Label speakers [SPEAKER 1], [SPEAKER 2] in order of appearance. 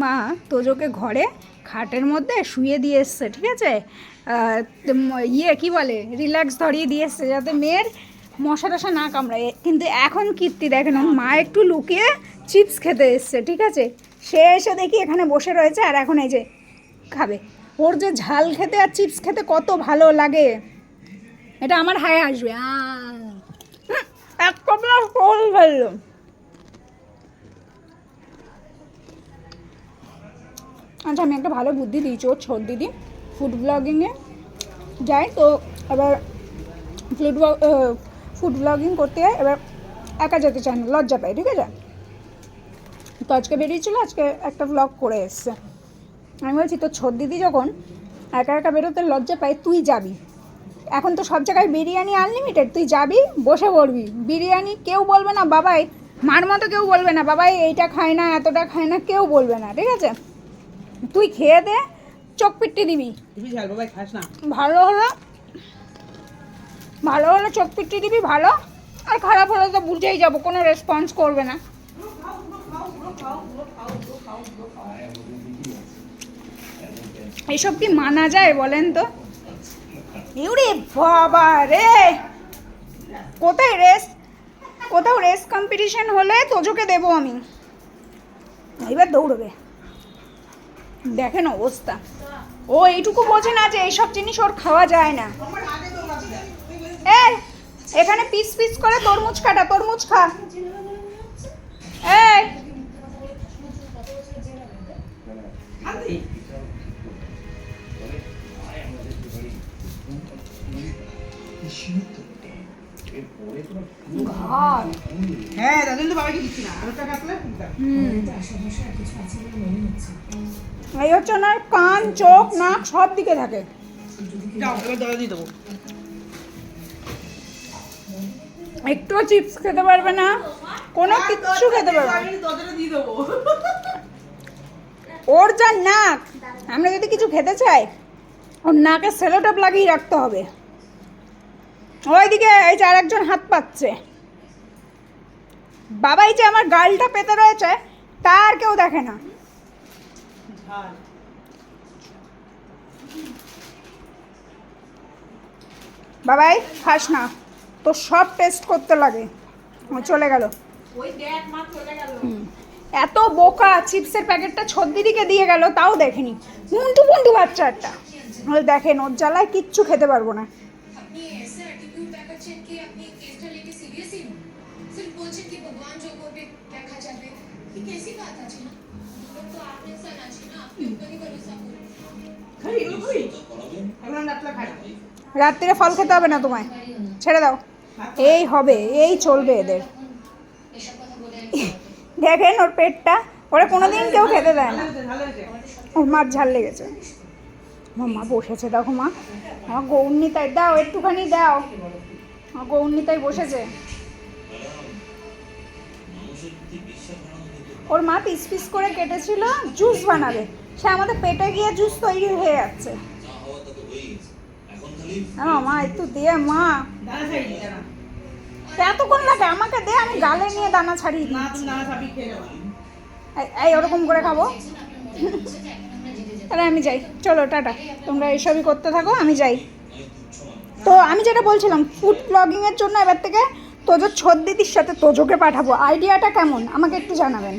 [SPEAKER 1] মা তোজোকে ঘরে খাটের মধ্যে শুয়ে দিয়ে এসছে, ঠিক আছে, কি বলে রিল্যাক্স ধরিয়ে দিয়ে এসছে যাতে মেয়ের মশা টশা না কামড়ায়। কিন্তু এখন কীর্তি দেখেন, মা একটু লুকিয়ে চিপস খেতে এসছে, ঠিক আছে, সে এসে দেখি এখানে বসে রয়েছে আর এখন এই যে খাবে। ওর যে ঝাল খেতে আর চিপস খেতে কত ভালো লাগে, এটা আমার হায় আসবে। এক কপলা ফল ফেললো। আচ্ছা, আমি একটা ভালো বুদ্ধি দিয়েছি ওর ছোট দিদি ফুড ব্লগিংয়ে যাই, তো এবার ফুড ব্লগিং করতে হয়, এবার একা যেতে চায় না, লজ্জা পায়, ঠিক আছে। তো আজকে বেরিয়েছিল, আজকে একটা ব্লগ করে এসছে। আমি বলছি তোর ছোট দিদি যখন একা একা বেরোতে লজ্জা পায়, তুই যাবি, এখন তো সব জায়গায় বিরিয়ানি আনলিমিটেড, তুই যাবি বসে পড়বি, বিরিয়ানি কেউ বলবে না বাবাই, মার মতো কেউ বলবে না বাবাই এইটা খায় না এতটা খায় না, কেউ বলবে না, ঠিক আছে। তুই খেয়ে দে, চোখ পিট্টি দিবি, ভালো হলো চোখ পিট্টি দিবি, ভালো, আর খারাপ হলে তো বুঝেই যাবো, কোনো রেসপন্স করবে না। এইসব কি মানা যায় বলেন তো? ইউরে বাবা রে, কোথাও রেস কম্পিটিশন হলে তোজোকে দেবো আমি, এবার দৌড়বে। দেখেন অবস্থা, ও এইটুকু বোঝে না যে এইসব জিনিস ওর খাওয়া যায় না। এখানে পিস পিস করে তরমুজ কাটা, তরমুজ খা।
[SPEAKER 2] হ্যাঁ দাদু তো বাবাকে দিচ্ছি না, আলুটা কাটলে
[SPEAKER 1] এই হচ্ছে ওনার কান চোখ নাক সব দিকে থাকে।
[SPEAKER 2] যাও এবার দাদা দিয়ে দেবো।
[SPEAKER 1] একটুও চিপস খেতে পারবে না, কোনো কিচ্ছু খেতে পারবে না।
[SPEAKER 2] দিয়ে দেবো।
[SPEAKER 1] ওর যা নাক, আমরা যদি কিছু খেতে চাই ওর নাকে সেলোটেপ লাগিয়ে রাখতে হবে। ওইদিকে এই যে আরেকজন হাত পাচ্ছে, বাবাই যে আমার গালটা পেতে রয়েছে তার কেউ দেখে না। বাবাই খাস না, তো সব টেস্ট করতে লাগে। চলে গেল, এত বোকা, চিপসের প্যাকেটটা দিদিকে দিয়ে গেল তাও দেখেনি। মুন্টু পুন্টু বাচ্চা একটা, দেখেন ওর জ্বালায় কিচ্ছু খেতে পারবো না। রাত্রিরে ফল খেতে হবে না তোমায়, ছেড়ে দাও, এই হবে, এই চলবে এদের। দেখেন ওর পেটটা, ওরা কোনোদিন কেউ খেতে দেয় না। ওর মার ঝাল লেগেছে, আমার মা বসেছে, দেখো মা, আমার গৌরনীতাই দাও একটুখানি দাও, আমার গৌরনীতাই বসেছে। ওর মা পিস পিস করে কেটেছিল জুস বানাবে, সে আমাদের পেটে গিয়ে জুস তৈরি হয়ে যাচ্ছে। মা একটু দে মা, এতক্ষণ লাগে, আমাকে দে, আমি গালে নিয়ে দানা ছাড়িয়ে দিই। এই ওরকম করে খাবো। তাহলে আমি যাই, চলো টাটা, তোমরা এইসবই করতে থাকো, আমি যাই। তো আমি যেটা বলছিলাম, ফুড ব্লগিংয়ের জন্য এবার থেকে তোজোর ছোট দিদির সাথে তোজোকে পাঠাবো। আইডিয়াটা কেমন আমাকে একটু জানাবেন।